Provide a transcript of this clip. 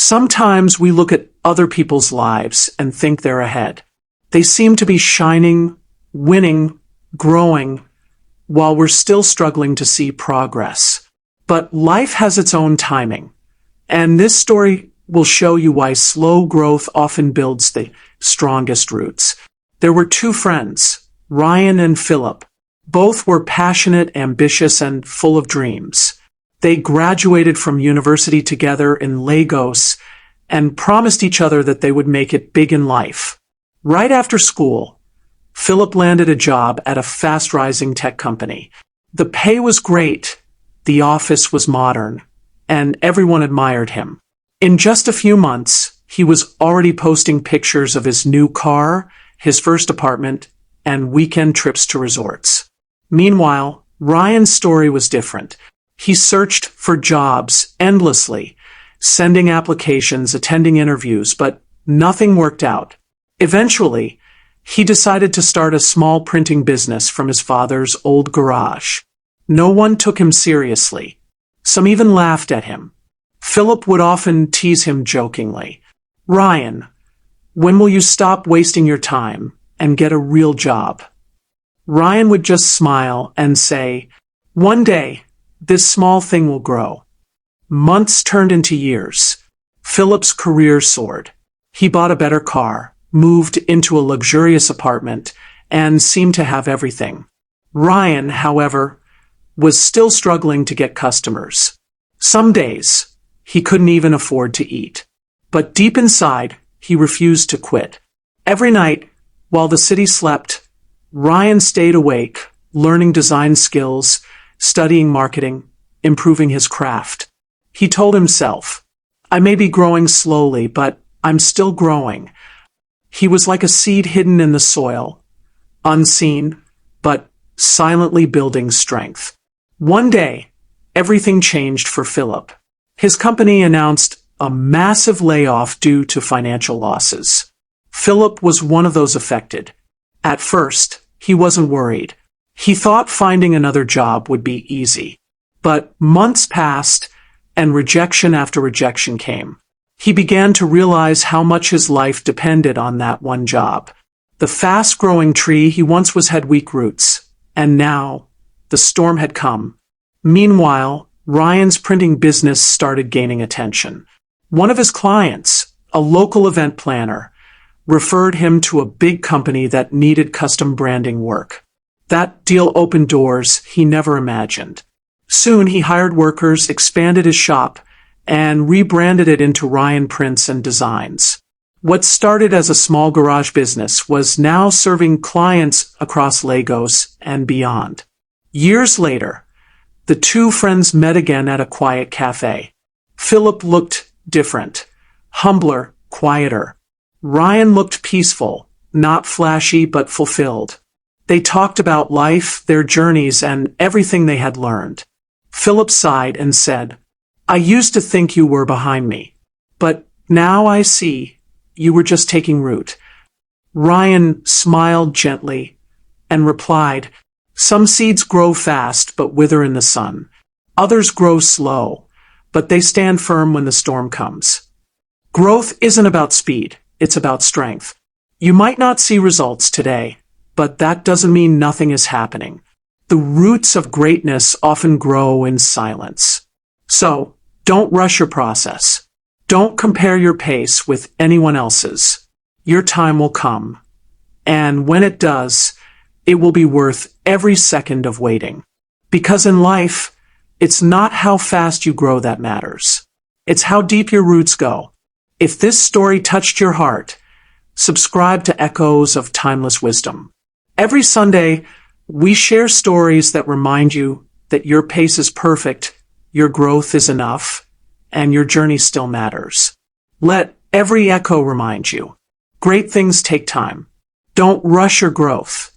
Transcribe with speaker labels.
Speaker 1: Sometimes we look at other people's lives and think they're ahead. They seem to be shining, winning, growing, while we're still struggling to see progress. But life has its own timing, and this story will show you why slow growth often builds the strongest roots. There were two friends, Ryan and Philip. Both were passionate, ambitious, and full of dreams. They graduated from university together in Lagos and promised each other that they would make it big in life. Right after school, Philip landed a job at a fast-rising tech company. The pay was great, the office was modern, and everyone admired him. In just a few months, he was already posting pictures of his new car, his first apartment, and weekend trips to resorts. Meanwhile, Ryan's story was different. He searched for jobs endlessly, sending applications, attending interviews, but nothing worked out. Eventually, he decided to start a small printing business from his father's old garage. No one took him seriously. Some even laughed at him. Philip would often tease him jokingly. "Ryan, when will you stop wasting your time and get a real job?" Ryan would just smile and say, "One day, this small thing will grow." Months turned into years. Philip's career soared. He bought a better car, moved into a luxurious apartment, and seemed to have everything. Ryan, however, was still struggling to get customers. Some days, he couldn't even afford to eat. But deep inside, he refused to quit. Every night, while the city slept, Ryan stayed awake, learning design skills, studying marketing, improving his craft. He told himself, "I may be growing slowly, but I'm still growing." He was like a seed hidden in the soil, unseen, but silently building strength. One day, everything changed for Philip. His company announced a massive layoff due to financial losses. Philip was one of those affected. At first, he wasn't worried. He thought finding another job would be easy. But months passed, and rejection after rejection came. He began to realize how much his life depended on that one job. The fast-growing tree he once was had weak roots, and now the storm had come. Meanwhile, Ryan's printing business started gaining attention. One of his clients, a local event planner, referred him to a big company that needed custom branding work. That deal opened doors he never imagined. Soon he hired workers, expanded his shop, and rebranded it into Ryan Prints and Designs. What started as a small garage business was now serving clients across Lagos and beyond. Years later, the two friends met again at a quiet cafe. Philip looked different, humbler, quieter. Ryan looked peaceful, not flashy but fulfilled. They talked about life, their journeys, and everything they had learned. Philip sighed and said, "I used to think you were behind me, but now I see you were just taking root." Ryan smiled gently and replied, "Some seeds grow fast but wither in the sun. Others grow slow, but they stand firm when the storm comes." Growth isn't about speed, it's about strength. You might not see results today, but that doesn't mean nothing is happening. The roots of greatness often grow in silence. So, don't rush your process. Don't compare your pace with anyone else's. Your time will come. And when it does, it will be worth every second of waiting. Because in life, it's not how fast you grow that matters. It's how deep your roots go. If this story touched your heart, subscribe to Echoes of Timeless Wisdom. Every Sunday, we share stories that remind you that your pace is perfect, your growth is enough, and your journey still matters. Let every echo remind you. Great things take time. Don't rush your growth.